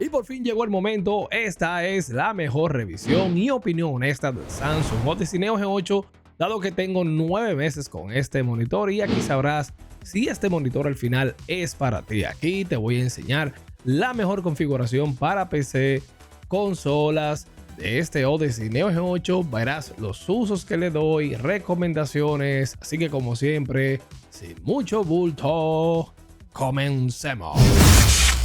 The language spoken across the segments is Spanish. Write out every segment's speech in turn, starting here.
Y por fin llegó el momento, esta es la mejor revisión y opinión honesta del Samsung Odyssey Neo G8, dado que tengo 9 meses con este monitor y aquí sabrás si este monitor al final es para ti. Aquí te voy a enseñar la mejor configuración para PC, consolas de este Odyssey Neo G8, verás los usos que le doy, recomendaciones, así que como siempre, sin mucho bulto, comencemos.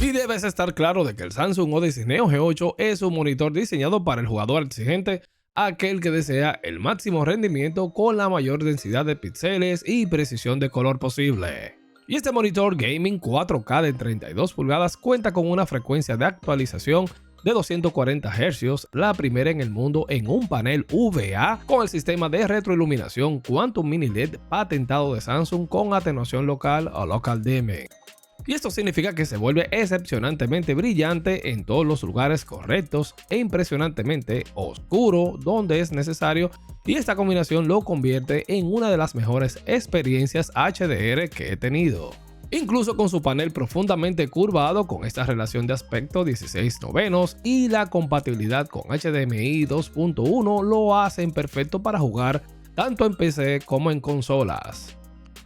Y debes estar claro de que el Samsung Odyssey Neo G8 es un monitor diseñado para el jugador exigente, aquel que desea el máximo rendimiento con la mayor densidad de píxeles y precisión de color posible. Y este monitor gaming 4K de 32 pulgadas cuenta con una frecuencia de actualización de 240 Hz, la primera en el mundo en un panel VA con el sistema de retroiluminación Quantum Mini LED patentado de Samsung con atenuación local o local dimming. Y esto significa que se vuelve excepcionalmente brillante en todos los lugares correctos e impresionantemente oscuro donde es necesario, y esta combinación lo convierte en una de las mejores experiencias HDR que he tenido. Incluso con su panel profundamente curvado con esta relación de aspecto 16:9 y la compatibilidad con HDMI 2.1 lo hacen perfecto para jugar tanto en PC como en consolas.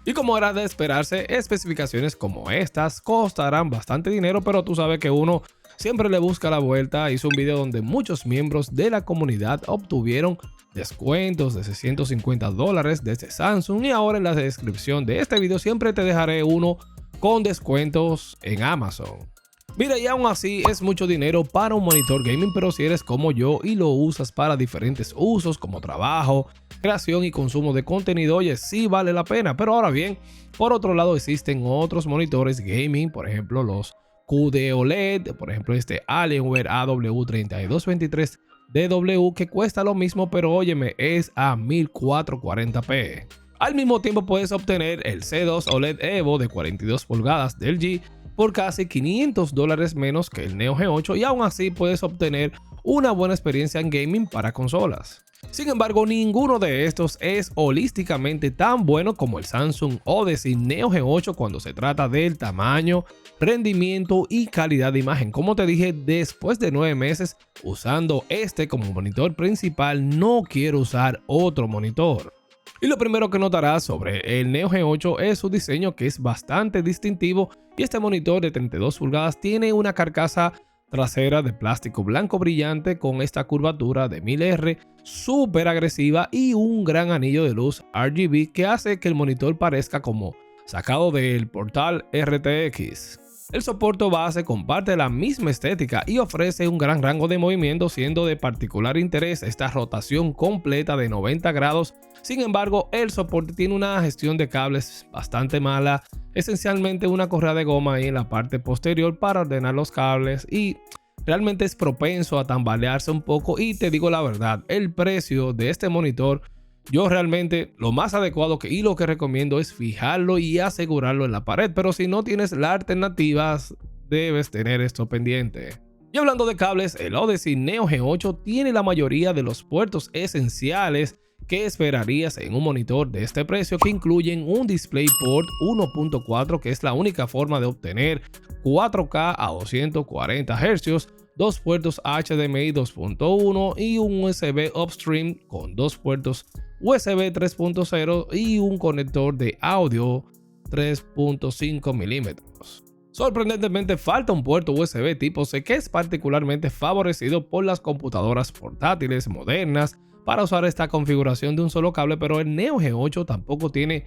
Y como era de esperarse, especificaciones como estas costarán bastante dinero, pero tú sabes que uno siempre le busca la vuelta. Hice un video donde muchos miembros de la comunidad obtuvieron descuentos de $650 desde Samsung, y ahora en la descripción de este video siempre te dejaré uno con descuentos en Amazon. Mira, y aún así es mucho dinero para un monitor gaming, pero si eres como yo y lo usas para diferentes usos como trabajo, creación y consumo de contenido, oye, sí vale la pena. Pero ahora bien, por otro lado existen otros monitores gaming, por ejemplo los QD OLED, por ejemplo este Alienware AW3223DW, que cuesta lo mismo, pero óyeme, es a 1440p. Al mismo tiempo puedes obtener el C2 OLED Evo de 42 pulgadas del LG por casi $500 menos que el Neo G8, y aún así puedes obtener una buena experiencia en gaming para consolas. Sin embargo, ninguno de estos es holísticamente tan bueno como el Samsung Odyssey Neo G8 cuando se trata del tamaño, rendimiento y calidad de imagen. Como te dije, después de 9 meses usando este como monitor principal, no quiero usar otro monitor. Y lo primero que notarás sobre el Neo G8 es su diseño, que es bastante distintivo, y este monitor de 32 pulgadas tiene una carcasa trasera de plástico blanco brillante con esta curvatura de 1000R súper agresiva y un gran anillo de luz RGB que hace que el monitor parezca como sacado del portal RTX. El soporte base comparte la misma estética y ofrece un gran rango de movimiento, siendo de particular interés esta rotación completa de 90 grados. Sin embargo, el soporte tiene una gestión de cables bastante mala, esencialmente una correa de goma ahí en la parte posterior para ordenar los cables, y realmente es propenso a tambalearse un poco. Y te digo la verdad, el precio de este monitor, yo realmente lo más adecuado y lo que recomiendo es fijarlo y asegurarlo en la pared, pero si no tienes la alternativa, debes tener esto pendiente. Y hablando de cables, el Odyssey Neo G8 tiene la mayoría de los puertos esenciales que esperarías en un monitor de este precio, que incluyen un DisplayPort 1.4, que es la única forma de obtener 4K a 240 Hz, dos puertos HDMI 2.1 y un USB upstream con dos puertos USB 3.0 y un conector de audio 3.5 mm. Sorprendentemente falta un puerto USB tipo C, que es particularmente favorecido por las computadoras portátiles modernas para usar esta configuración de un solo cable, pero el Neo G8 tampoco tiene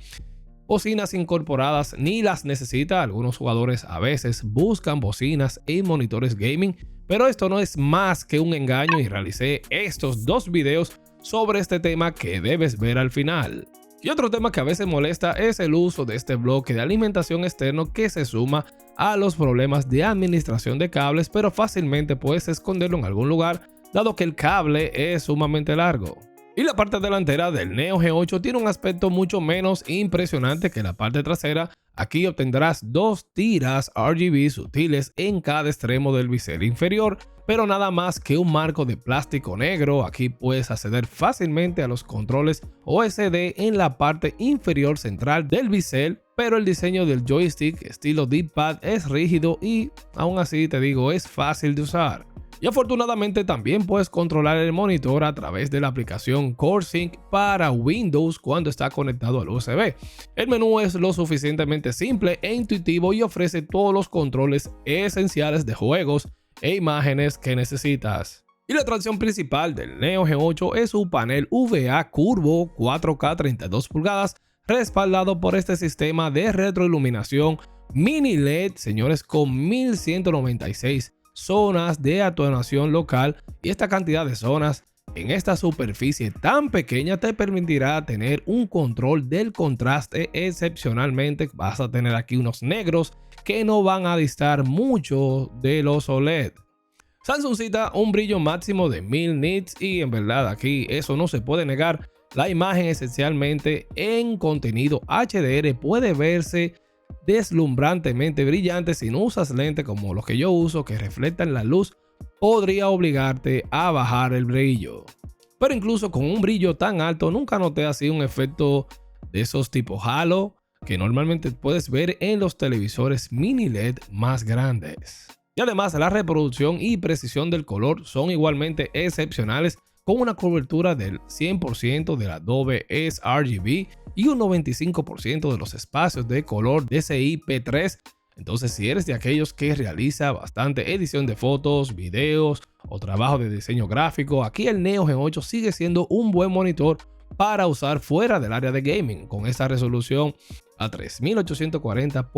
bocinas incorporadas ni las necesita. Algunos jugadores a veces buscan bocinas en monitores gaming, pero esto no es más que un engaño, y realicé estos dos videos sobre este tema que debes ver al final. Y otro tema que a veces molesta es el uso de este bloque de alimentación externo, que se suma a los problemas de administración de cables, pero fácilmente puedes esconderlo en algún lugar dado que el cable es sumamente largo. Y la parte delantera del Neo G8 tiene un aspecto mucho menos impresionante que la parte trasera. Aquí obtendrás dos tiras RGB sutiles en cada extremo del bisel inferior, pero nada más que un marco de plástico negro. Aquí puedes acceder fácilmente a los controles OSD en la parte inferior central del bisel, pero el diseño del joystick estilo D-pad es rígido y aún así te digo es fácil de usar. Y afortunadamente también puedes controlar el monitor a través de la aplicación CoreSync para Windows cuando está conectado al USB. El menú es lo suficientemente simple e intuitivo y ofrece todos los controles esenciales de juegos e imágenes que necesitas. Y la atracción principal del Neo G8 es su panel VA curvo 4K 32 pulgadas respaldado por este sistema de retroiluminación mini LED, señores, con 1196 zonas de atenuación local, y esta cantidad de zonas en esta superficie tan pequeña te permitirá tener un control del contraste excepcionalmente. Vas a tener aquí unos negros que no van a distar mucho de los OLED. Samsung cita un brillo máximo de 1000 nits y en verdad aquí eso no se puede negar. La imagen esencialmente en contenido HDR puede verse deslumbrantemente brillante si no usas lentes como los que yo uso que reflejan la luz. Podría obligarte a bajar el brillo, pero incluso con un brillo tan alto nunca noté así un efecto de esos tipo halo que normalmente puedes ver en los televisores mini LED más grandes. Y además la reproducción y precisión del color son igualmente excepcionales, con una cobertura del 100% del Adobe sRGB y un 95% de los espacios de color DCI P3. Entonces, si eres de aquellos que realiza bastante edición de fotos, videos o trabajo de diseño gráfico, aquí el Neo G8 sigue siendo un buen monitor para usar fuera del área de gaming. Con esta resolución a 3840 x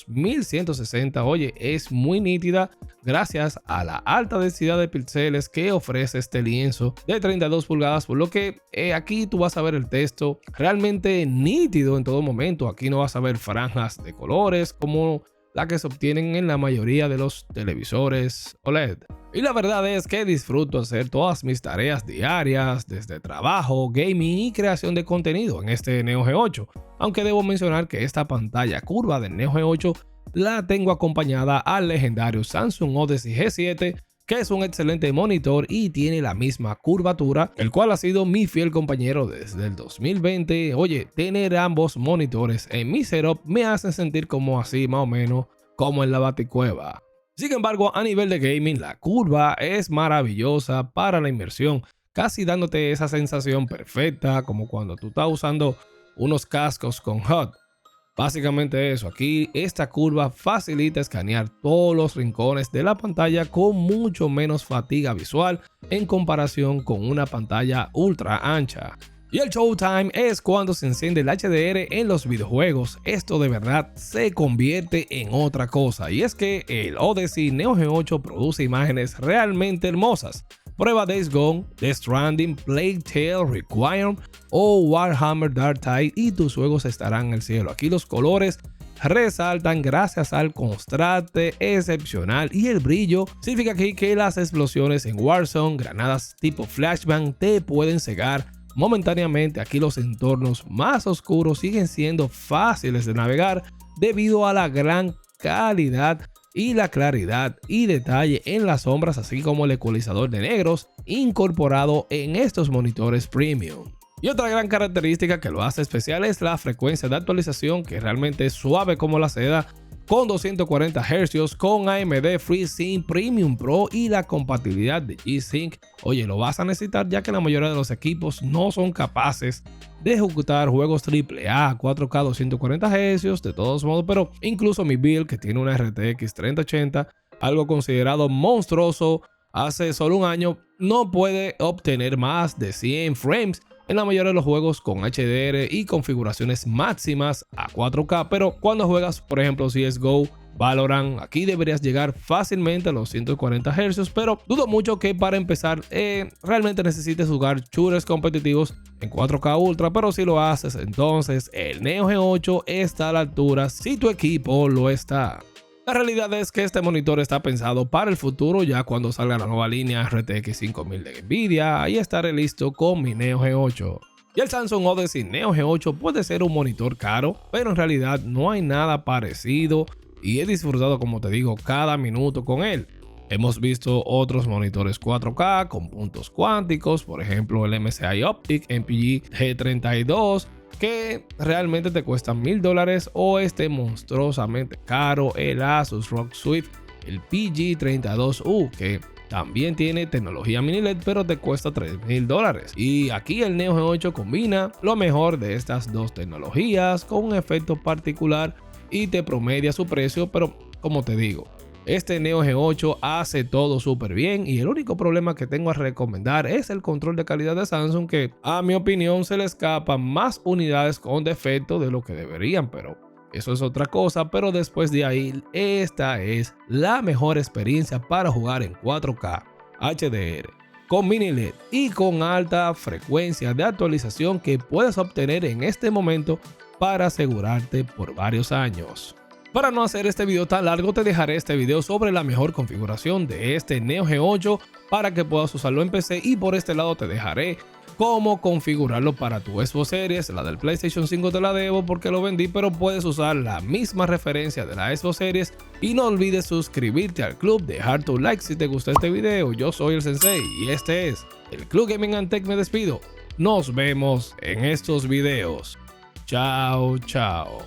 2160, oye, es muy nítida gracias a la alta densidad de píxeles que ofrece este lienzo de 32 pulgadas, por lo que aquí tú vas a ver el texto realmente nítido en todo momento. Aquí no vas a ver franjas de colores como la que se obtienen en la mayoría de los televisores OLED. Y la verdad es que disfruto hacer todas mis tareas diarias, desde trabajo, gaming y creación de contenido en este Neo G8, aunque debo mencionar que esta pantalla curva del Neo G8 la tengo acompañada al legendario Samsung Odyssey G7, que es un excelente monitor y tiene la misma curvatura, el cual ha sido mi fiel compañero desde el 2020. Oye, tener ambos monitores en mi setup me hace sentir como así más o menos como en la Baticueva. Sin embargo, a nivel de gaming, la curva es maravillosa para la inmersión, casi dándote esa sensación perfecta como cuando tú estás usando unos cascos con HUD. Básicamente eso, aquí esta curva facilita escanear todos los rincones de la pantalla con mucho menos fatiga visual en comparación con una pantalla ultra ancha. Y el showtime es cuando se enciende el HDR en los videojuegos. Esto de verdad se convierte en otra cosa, y es que el Odyssey Neo G8 produce imágenes realmente hermosas. Prueba Days Gone, Death Stranding, Plague Tale, Requiem o Warhammer Dark Tide y tus juegos estarán en el cielo. Aquí los colores resaltan gracias al contraste excepcional y el brillo. Significa aquí que las explosiones en Warzone, granadas tipo flashbang te pueden cegar momentáneamente. Aquí los entornos más oscuros siguen siendo fáciles de navegar debido a la gran calidad y la claridad y detalle en las sombras, así como el ecualizador de negros incorporado en estos monitores premium. Y otra gran característica que lo hace especial es la frecuencia de actualización, que realmente es suave como la seda, con 240 Hz con AMD FreeSync Premium Pro y la compatibilidad de G-Sync. Oye, lo vas a necesitar ya que la mayoría de los equipos no son capaces de ejecutar juegos AAA 4K 240 Hz de todos modos, pero incluso mi build, que tiene una RTX 3080, algo considerado monstruoso hace solo un año, no puede obtener más de 100 frames en la mayoría de los juegos con HDR y configuraciones máximas a 4K, pero cuando juegas por ejemplo CSGO, Valorant, aquí deberías llegar fácilmente a los 140 Hz, pero dudo mucho que para empezar realmente necesites jugar shooters competitivos en 4K Ultra, pero si lo haces, entonces el Neo G8 está a la altura si tu equipo lo está. La realidad es que este monitor está pensado para el futuro, ya cuando salga la nueva línea RTX 5000 de Nvidia, ahí estaré listo con mi Neo G8. Y el Samsung Odyssey Neo G8 puede ser un monitor caro, pero en realidad no hay nada parecido y he disfrutado, como te digo, cada minuto con él. Hemos visto otros monitores 4K con puntos cuánticos, por ejemplo el MSI Optic MPG G32, que realmente te cuestan $1000 o este monstruosamente caro, el Asus ROG Swift, el PG32U, que también tiene tecnología mini LED pero te cuesta $3000. Y aquí el Neo G8 combina lo mejor de estas dos tecnologías con un efecto particular y te promedia su precio, pero como te digo, este Neo G8 hace todo súper bien y el único problema que tengo a recomendar es el control de calidad de Samsung, que a mi opinión se le escapan más unidades con defecto de lo que deberían, pero eso es otra cosa. Pero después de ahí, esta es la mejor experiencia para jugar en 4K HDR con mini LED y con alta frecuencia de actualización que puedes obtener en este momento para asegurarte por varios años. Para no hacer este video tan largo, te dejaré este video sobre la mejor configuración de este Neo G8 para que puedas usarlo en PC, y por este lado te dejaré cómo configurarlo para tu Xbox Series. La del PlayStation 5 te la debo porque lo vendí, pero puedes usar la misma referencia de la Xbox Series. Y no olvides suscribirte al club, dejar tu like si te gustó este video. Yo soy el Sensei y este es el Club Gaming and Tech. Me despido. Nos vemos en estos videos. Chao, chao.